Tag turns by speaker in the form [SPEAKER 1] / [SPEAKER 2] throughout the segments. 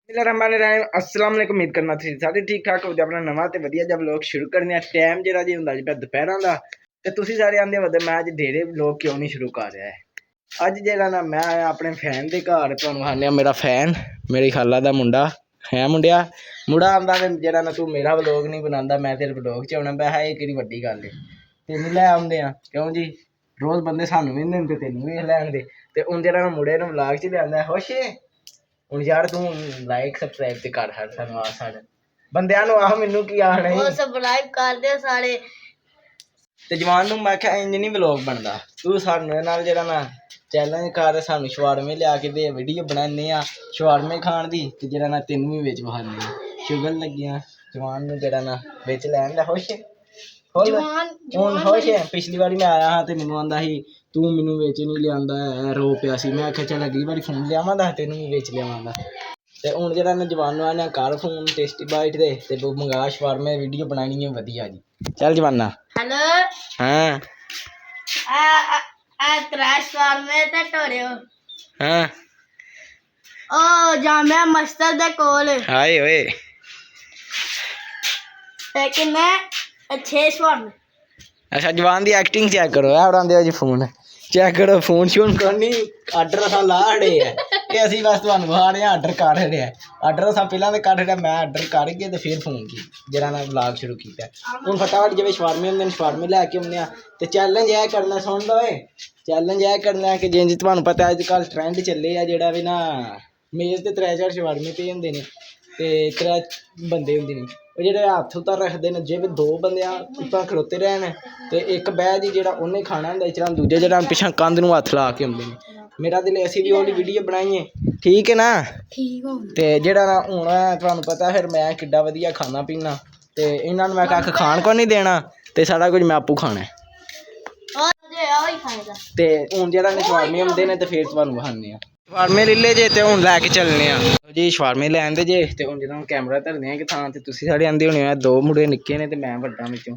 [SPEAKER 1] अस्सलाम वालेकुम। उम्मीद करना तुसीं सारे ठीक ठाक हो। अपना नवा ते वधिया जिहा व्लॉग शुरू करने आ। टाइम जिहड़ा जी हुंदा जी दुपहरां दा ते तुसीं सारे आंदे हो मैं अज डेरे व्लॉग क्यों नहीं शुरू कर रहा है। अज जिहड़ा ना मैं आया अपने फैन दे घर। तुहानूं विखाने मेरा फैन, मेरी खाला दा मुंडा है। मुंडा आंदा जिहड़ा ना तू मेरा व्लॉग नहीं बनांदा, मैं तेरे व्लॉग च आउणा। मैं एह् केह्ड़ी वड्डी गल्ल है, तैनूं लै आउंदे आ क्यों जी। रोज़ बंदे सानूं भी नहीं दिंदे, तैनूं भी लैण दे। ते हुण जिहड़ा ना मुंडे नूं व्लॉग च लिआंदा है। खुश है ਹੁਣ यार तू लाइक सबसक्राइब ते कर हर सानू आ सारे बंदियां नु आ मैनू की आखना है सबसक्राइब कर दे सारे ते जवान नु मैं क्या इंज नहीं व्लॉग बनदा। तू सानू नाल जेड़ा ना चैलेंज कर, सानू शवारमे लिया के दे, वीडियो बनाने आ शवारमे खाण दी ते जेड़ा ना तैनू भी विच बहाने शुगर लगियां। जवान नु जेड़ा ना विच लैण दा खुश हुण खुश है। पिछली बारी मैं आया हाँ ते मैनू आंदा ही तू मैनू विच नहीं लिआंदा है, रो पिया सी। मैं आख्या चल अगली बारी फोन लिआवां दा तैनू भी विच लिआवांगा। ते हुण जेड़ा मैं जवानों आने कर फोन टेस्टी बाइट दे ते तू मंगा शवारमे, वीडियो बनानी है वधिया जी। चल जवाना हेलो हाँ आ क्रैश शवारमे ते टोरियो हाँ ओ जामिया मस्जिद दे कोल हाय ओए ते किन्ने 6 शवारमे। अच्छा जवान दी एक्टिंग चेक करो यार, उड़ांदे जी फोन चेक करो। फोन शोन करनी आर्डर असां ला छड़े है ते असीं बस तुहानूं विखा रहे आर्डर कर छड़िया। आर्डर असां पहलां ते कर छड़िया, मैं आर्डर करके ते फिर फोन की जेह्ड़ा ना व्लॉग शुरू कीता। हुण फटाफट जिवें शवारमे होंदे न शवारमे लैके औन्ने आ ते चैलेंज एह् करना, सुन लो चैलेंज एह् करना कि जिंज तुहानूं पता अजकल ट्रेंड चले आ जेह्ड़ा भी ना मेज़ ते 3-4 शवारमे पे होंदे ने ते 3 बंदे होंदे ने ਉਹ ਜਿਹੜੇ ਹੱਥ ਉੱਤੇ ਰੱਖਦੇ ਨੇ। ਜੇ 2 ਬੰਦਿਆਂ ਉੱਤਾਂ ਖਲੋਤੇ ਰਹਿਣ ਤੇ ਇੱਕ ਬਹਿ ਜੀ ਜਿਹੜਾ ਉਹਨੇ ਖਾਣਾ ਹੁੰਦਾ, ਇਸ ਤਰ੍ਹਾਂ ਦੂਜੇ ਜਿਹੜਾ ਪਿੱਛਾ ਕੰਧ ਨੂੰ ਹੱਥ ਲਾ ਕੇ ਆਉਂਦੇ ਨੇ। ਮੇਰਾ ਦਿਲ ਅਸੀਂ ਵੀ ਉਹਦੀ ਵੀਡੀਓ ਬਣਾਈਏ, ਠੀਕ ਹੈ ਨਾ। ਠੀਕ ਹੋ ਤੇ ਜਿਹੜਾ ਨਾ ਹੁਣ ਤੁਹਾਨੂੰ ਪਤਾ ਫਿਰ ਮੈਂ ਕਿੱਡਾ ਵਧੀਆ ਖਾਣਾ ਪੀਣਾ ਤੇ ਇਹਨਾਂ ਨੂੰ ਮੈਂ ਕੱਖ ਖਾਣ ਕੋ ਨਹੀਂ ਦੇਣਾ ਤੇ ਸਾਰਾ ਕੁਝ ਮੈਂ ਆਪੂ ਖਾਣਾ ਤੇ ਹੁਣ ਜਿਹੜਾ ਨੇ ਸ਼ਵਾਰਮੇ ਹੁੰਦੇ ਨੇ ਤੇ ਫਿਰ ਤੁਹਾਨੂੰ ਵਿਖਾਉਂਦੇ ਆ। शवारमे ले ले जे ते हुण लैके चलने आ जी। शवारमे लै आंदे जे ते हुण जदों कैमरा धरने आ कि थां ते तुसीं सारे आंदे होने आ। 2 मुंडे निक्के ने ते मैं बड्डा विचों।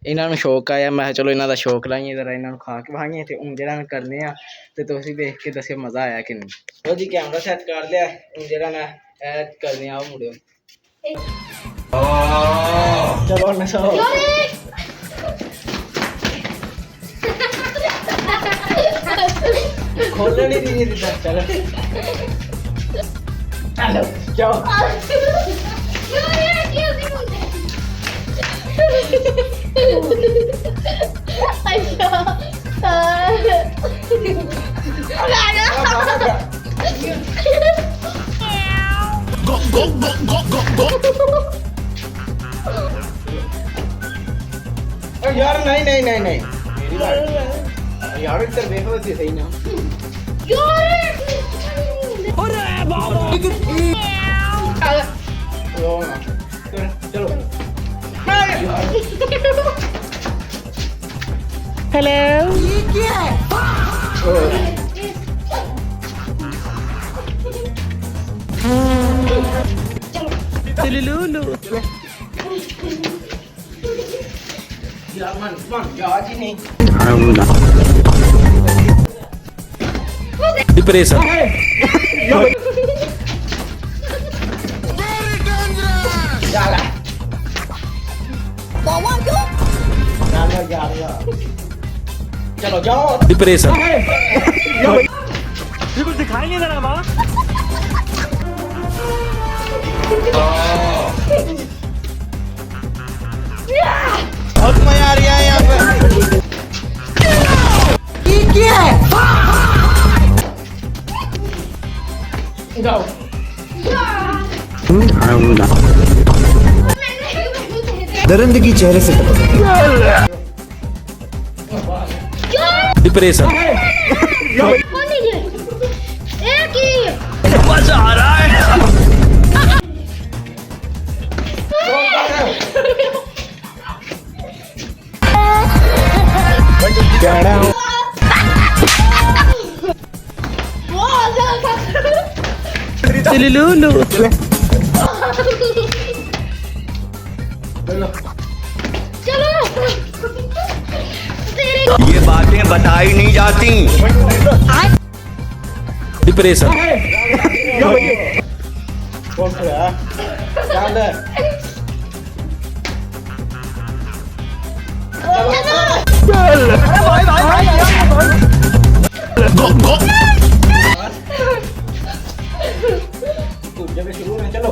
[SPEAKER 1] इन्हां नूं शौक आया, मैं चलो इन्हां दा शौक लाइए जरा, इन्हां नूं खा के विखाइए ते हुण जेह्ड़ा करने आ ते तुसीं देख के दस्सिओ मज़ा आया कि नहीं। ओ जी कैमरा सैट कर लिया। हुण जेह्ड़ा ना करने आ मुंडे चलो नसो खोलने नहीं दी थी। चलो चलो जाओ यार नहीं नहीं नहीं नहीं मेरी बात यार इधर देखो सही ना चलो हेलो ये क्या है यार मन याद ही नहीं
[SPEAKER 2] डिप्रेशन
[SPEAKER 1] चलो जाओ
[SPEAKER 2] डिप्रेशन कुछ दिखाएंगे जरा माँ।
[SPEAKER 1] बहुत मजा आ रहा है यहाँ पे। ये क्या है? जाओ
[SPEAKER 3] दरिंदगी चेहरे से
[SPEAKER 2] डिप्रेशन मजा आ रहा है। लूलू
[SPEAKER 4] ये बातें बताई नहीं जाती।
[SPEAKER 2] डिप्रेशन
[SPEAKER 1] ਉੱਠ ਰਿਹਾ ਚੱਲ कूद जब शुरू में चलो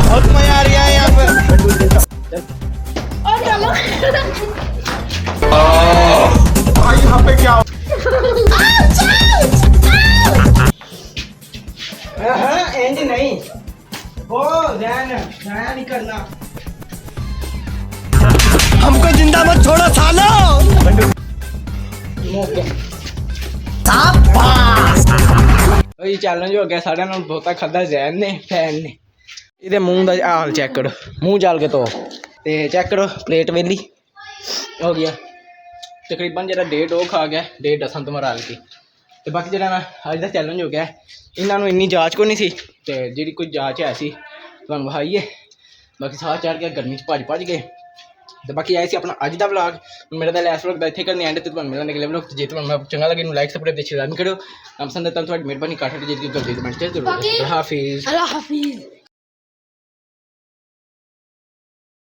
[SPEAKER 1] बहुत मजा आ रहा है यहाँ पे भाई यहाँ पे क्या एंड नहीं वो ध्यान ध्यान नहीं करना
[SPEAKER 2] हमको जिंदा मत छोड़ो सालो
[SPEAKER 1] ਇਹ ਚੈਲੰਜ ਹੋ ਗਿਆ ਸਾਰਿਆਂ ਨਾਲ ਬਹੁਤਾ ਖਾਦਾ ਜ਼ੈਨ ਨੇ ਫੈਨ ਨੇ ਇਹਦੇ ਮੂੰਹ ਦਾ ਹਾਲ ਚੈੱਕ ਕਰੋ ਮੂੰਹ ਜਾਲ ਕੇ ਧੋ ਤੇ ਚੈੱਕ ਕਰੋ ਪਲੇਟ ਵੇਲੀ ਹੋ ਗਿਆ ਤਕਰੀਬਨ ਜਿਹੜਾ ਡੇਢ ਉਹ ਖਾ ਗਿਆ ਡੇਢ ਅਸਾਂ ਤੋਂ ਮਰਾ ਲਤੀ ਤੇ ਬਾਕੀ ਜਿਹੜਾ ਨਾ ਅੱਜ ਦਾ ਚੈਲੰਜ ਹੋ ਗਿਆ ਇਹਨਾਂ ਨੂੰ ਇੰਨੀ ਜਾਂਚ ਕੋਈ ਨਹੀਂ ਸੀ ਤੇ ਜਿਹੜੀ ਕੋਈ ਜਾਂਚ ਹੈ ਸੀ ਤੁਹਾਨੂੰ ਵਿਖਾਈਏ ਬਾਕੀ ਸਾਹ ਚੜ ਗਿਆ ਗਰਮੀ 'ਚ ਭੱਜ ਗਏ ਤੇ ਬਾਕੀ ਆਏ ਸੀ ਆਪਣਾ ਅੱਜ ਦਾ ਵਲੌਗ ਮੇਰਾ ਤਾਂ ਲੈਸ ਵਲੌਗ ਦਾ ਇੱਥੇ ਕਰਨੀ ਐਂਡ ਤੇ ਤੁਹਾਨੂੰ ਮਿਲਾਂਗੇ ਅਗਲੇ ਵਲੌਗ ਜੇ ਤੁਹਾਨੂੰ ਚੰਗਾ ਲੱਗੇ ਨੂੰ ਲਾਈਕ ਸਬਸਕ੍ਰਾਈਬ ਤੇ ਸ਼ੇਅਰ ਕਰਿਓ ਨਾਮ ਸੰਦੇ ਤਾਂ ਤੁਹਾਡੀ ਮਿਹਰਬਾਨੀ ਕਾਠ ਜਿਹੜੀ ਗਲਤੀ ਕਮੈਂਟ ਚ ਜ਼ਰੂਰ ਹਾਫਿਜ਼
[SPEAKER 5] Allah Hafiz.